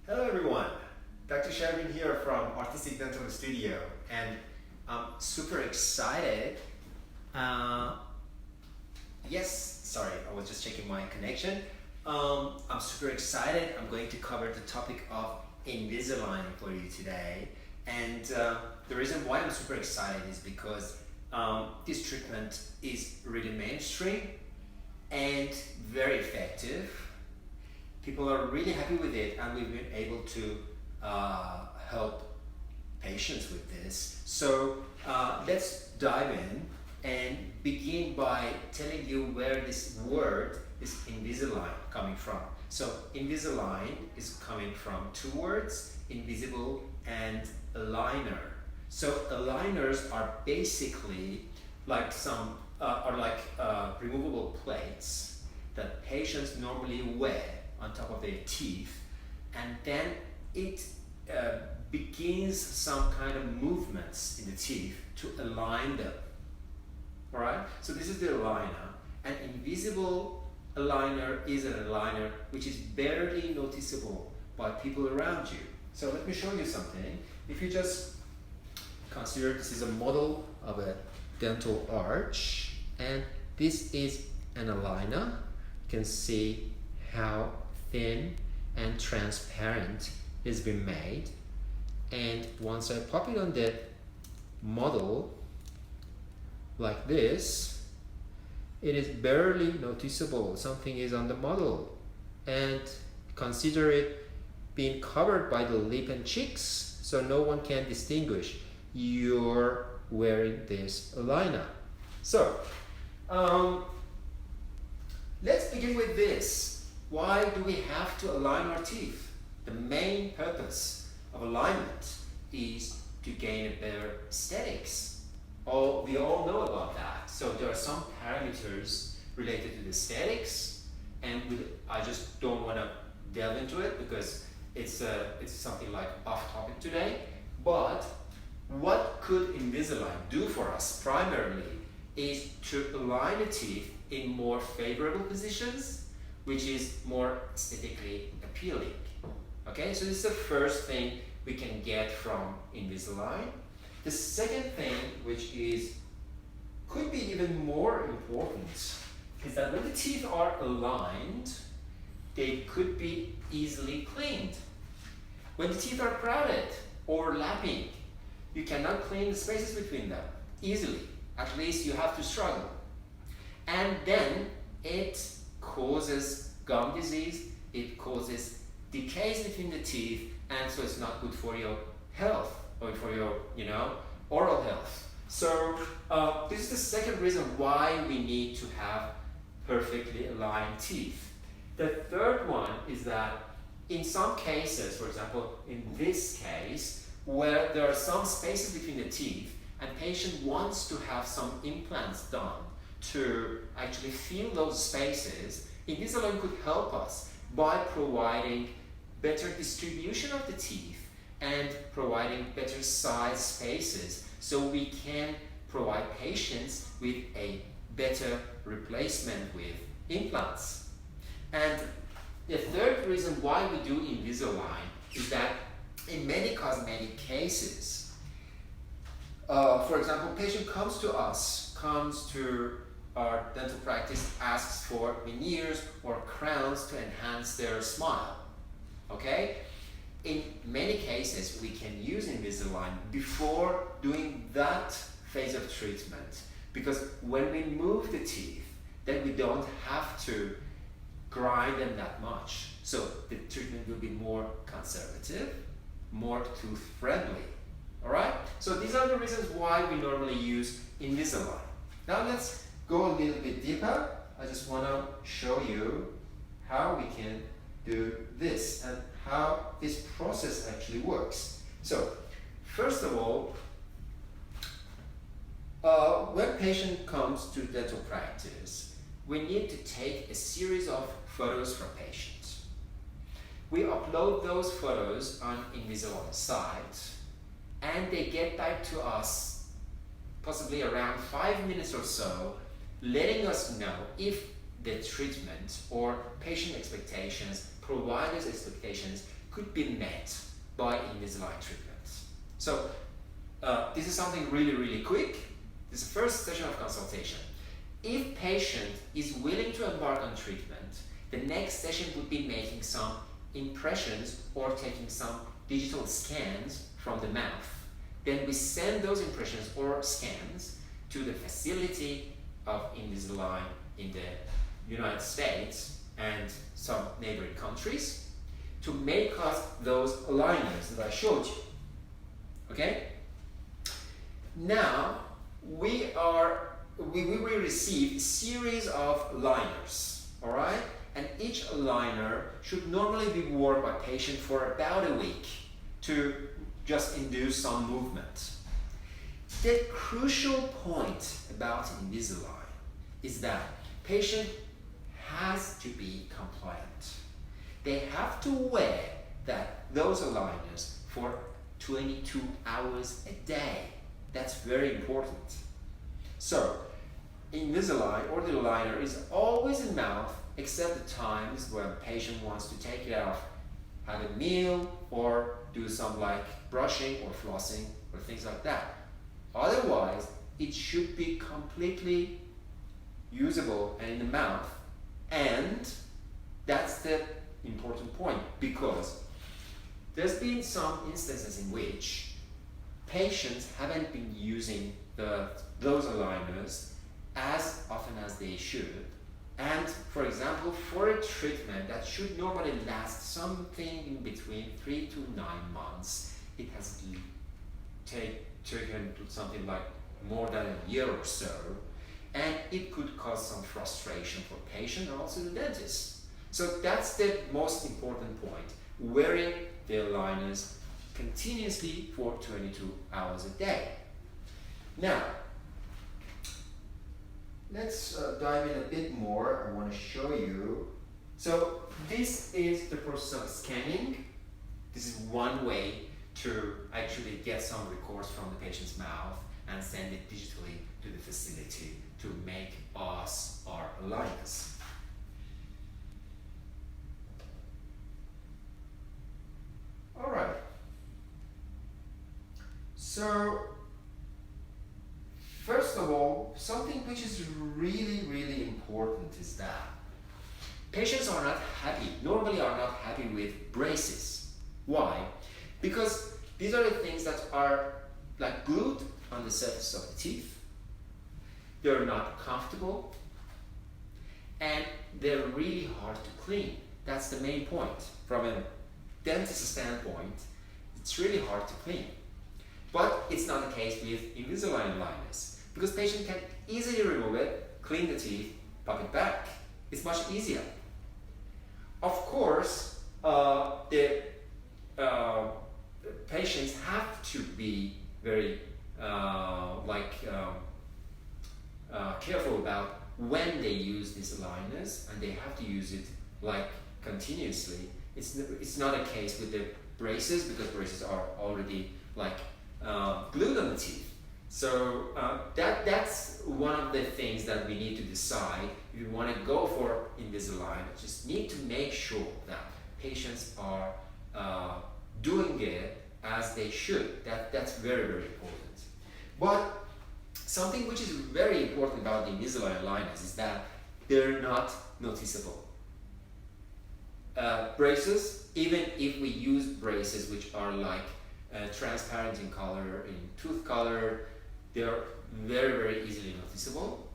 Hello everyone, Dr. Sherwin here from Artistic Dental Studio, and I'm super excited. Sorry, I was just checking my connection. I'm super excited. I'm going to cover the topic of Invisalign for you today, and the reason why I'm super excited is because this treatment is really mainstream and very effective. People are really happy with it, and we've been able to help patients with this. So let's dive in and begin by telling you where this word, this Invisalign, coming from. So Invisalign is coming from two words, invisible and aligner. So aligners are basically like removable plates that patients normally wear on top of their teeth, and then it begins some kind of movements in the teeth to align them. All right, so this is the aligner. An invisible aligner is an aligner which is barely noticeable by people around you. So let me show you something. If you just consider this is a model of a dental arch, and this is an aligner. You can see how thin and transparent it's been made, and once I pop it on the model like this, it is barely noticeable something is on the model, and consider it being covered by the lip and cheeks, so no one can distinguish you're wearing this aligner. So let's begin with this. Why do we have to align our teeth? The main purpose of alignment is to gain a better aesthetics. We all know about that. So there are some parameters related to the aesthetics, and I just don't want to delve into it because it's something like off topic today. But what could Invisalign do for us primarily is to align the teeth in more favorable positions, which is more aesthetically appealing. Okay, so this is the first thing we can get from Invisalign. The second thing, which could be even more important, is that when the teeth are aligned, they could be easily cleaned. When the teeth are crowded, overlapping, you cannot clean the spaces between them easily. At least you have to struggle. And then it causes gum disease, it causes decays between the teeth, and so it's not good for your health or for your oral health. So this is the second reason why we need to have perfectly aligned teeth. The third one is that in some cases, for example in this case, where there are some spaces between the teeth and patient wants to have some implants done to actually fill those spaces, Invisalign could help us by providing better distribution of the teeth and providing better size spaces, so we can provide patients with a better replacement with implants. And the third reason why we do Invisalign is that in many cosmetic cases, for example, patient comes to our dental practice, asks for veneers or crowns to enhance their smile. Okay? In many cases, we can use Invisalign before doing that phase of treatment, because when we move the teeth, then we don't have to grind them that much. So the treatment will be more conservative, more tooth friendly. All right? So these are the reasons why we normally use Invisalign. Now let's go a little bit deeper. I just want to show you how we can do this and how this process actually works. So first of all, when patient comes to dental practice, we need to take a series of photos from patients. We upload those photos on Invisalign site, and they get back to us possibly around 5 minutes or so, letting us know if the treatment or patient expectations, providers' expectations could be met by Invisalign treatment. So this is something really quick. This is the first session of consultation. If patient is willing to embark on treatment, the next session would be making some impressions or taking some digital scans from the mouth. Then we send those impressions or scans to the facility of Invisalign in the United States and some neighboring countries to make us those aligners that I showed you. Okay? Now we will receive a series of aligners, all right? And each aligner should normally be worn by patient for about a week to just induce some movement. The crucial point about Invisalign is that patient has to be compliant. They have to wear those aligners for 22 hours a day. That's very important. So, Invisalign or the aligner is always in mouth except the times when patient wants to take it off, have a meal, or do some like brushing or flossing or things like that. Otherwise, it should be completely usable and in the mouth, and that's the important point, because there's been some instances in which patients haven't been using those aligners as often as they should. And for example, for a treatment that should normally last something in between 3 to 9 months, it has taken something like more than a year or so, and it could cause some frustration for patient and also the dentist. So that's the most important point, wearing the aligners continuously for 22 hours a day. Now, let's dive in a bit more. I want to show you. So this is the process of scanning. This is one way to actually get some records from the patient's mouth and send it digitally to the facility to make us our aligners. All right. So first of all, something which is really important is that patients are not happy, normally are not happy with braces. Why? Because these are the things that are like glued on the surface of the teeth. They're not comfortable and they're really hard to clean. That's the main point. From a dentist standpoint, it's really hard to clean. But it's not the case with Invisalign aligners, because patient can easily remove it, clean the teeth, pop it back. It's much easier. Of course, the patients have to be very careful about when they use these aligners, and they have to use it like continuously. It's not a case with the braces, because braces are already like glued on the teeth. So that's one of the things that we need to decide. If you want to go for Invisalign, just need to make sure that patients are doing it as they should. That's very important. But something which is very important about the Invisalign aligners is that they're not noticeable. Braces, even if we use braces which are like transparent in color, in tooth color, they're very easily noticeable.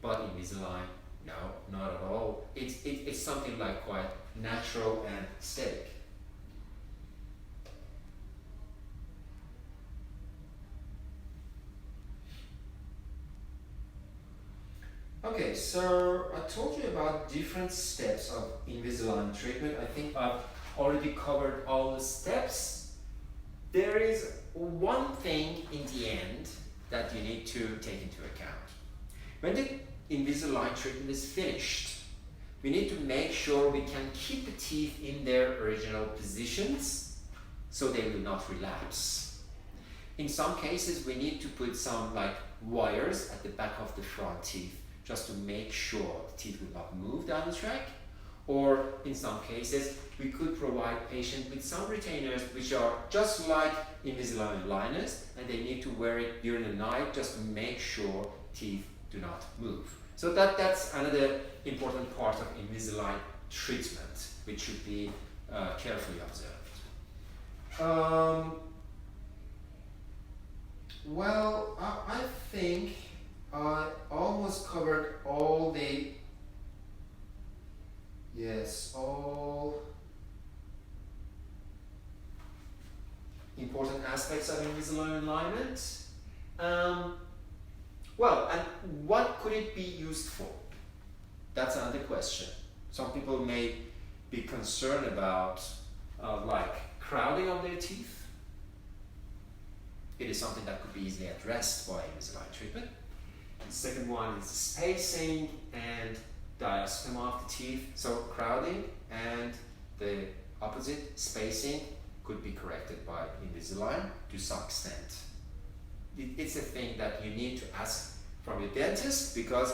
But Invisalign, no, not at all. It's something like quite natural and aesthetic. Okay, so I told you about different steps of Invisalign treatment. I think I've already covered all the steps. There is one thing in the end that you need to take into account. When the Invisalign treatment is finished, we need to make sure we can keep the teeth in their original positions so they will not relapse. In some cases, we need to put some like wires at the back of the front teeth just to make sure the teeth will not move down the track. or in some cases we could provide patients with some retainers which are just like Invisalign liners, and they need to wear it during the night just to make sure teeth do not move. So that's another important part of Invisalign treatment, which should be carefully observed. Well, I think I almost covered all the, all important aspects of Invisalign alignment. Well, and what could it be used for? That's another question. Some people may be concerned about like crowding of their teeth. It is something that could be easily addressed by Invisalign treatment. The second one is spacing and diastema of the teeth. So crowding and the opposite, spacing, could be corrected by Invisalign to some extent. It's a thing that you need to ask from your dentist, because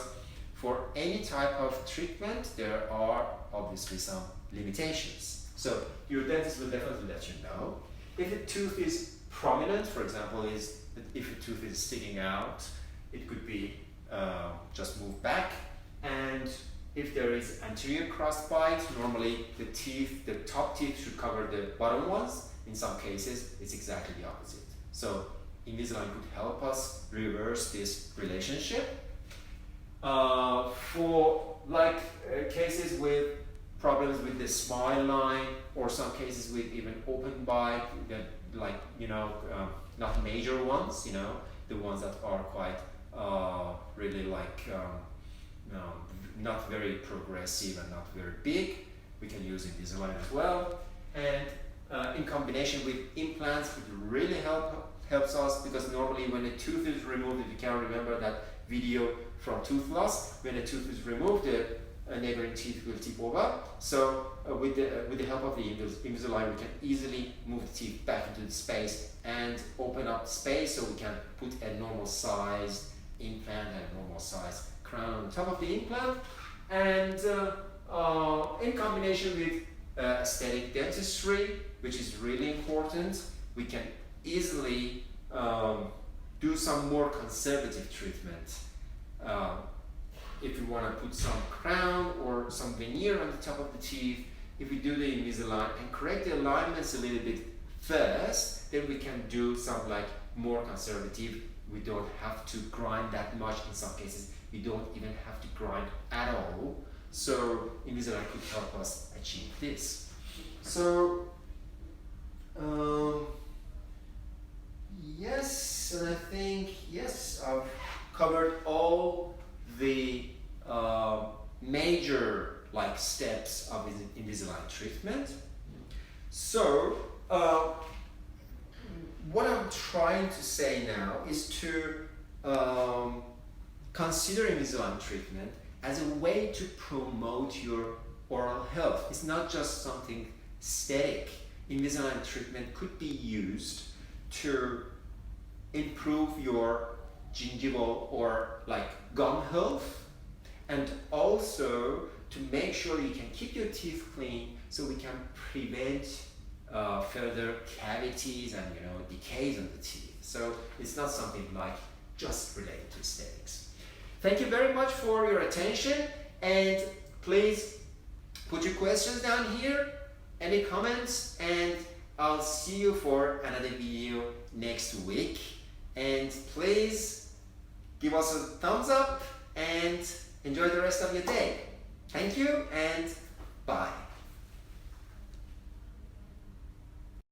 for any type of treatment there are obviously some limitations. So your dentist will definitely let you know. If a tooth is prominent, for example, if a tooth is sticking out, it could be just moved back. And if there is anterior crossbite, normally the top teeth should cover the bottom ones. In some cases, it's exactly the opposite. So Invisalign could help us reverse this relationship. For cases with problems with the smile line, or some cases with even open bite, not major ones, the ones that are quite really not very progressive and not very big, we can use Invisalign as well. And in combination with implants, it really helps us, because normally when a tooth is removed, if you can remember that video from tooth loss, when a tooth is removed, the neighboring teeth will tip over. So with the help of the Invisalign, we can easily move the teeth back into the space and open up space, so we can put a normal sized implant and a normal sized crown on top of the implant. And in combination with aesthetic dentistry, which is really important, we can easily do some more conservative treatment. If we want to put some crown or some veneer on the top of the teeth, if we do the Invisalign and correct the alignments a little bit first, then we can do some more conservative. We don't have to grind that much. In some cases, we don't even have to grind at all. So Invisalign could help us achieve this. So yes, and I think I've covered all the major steps of Invisalign treatment. So what I'm trying to say now is to consider Invisalign treatment as a way to promote your oral health. It's not just something static. Invisalign treatment could be used to improve your gingival or gum health, and also to make sure you can keep your teeth clean, so we can prevent further cavities and decays of the teeth. So it's not something just related to aesthetics. Thank you very much for your attention, and please put your questions down here, any comments, and I'll see you for another video next week. And please give us a thumbs up and enjoy the rest of your day. Thank you and bye.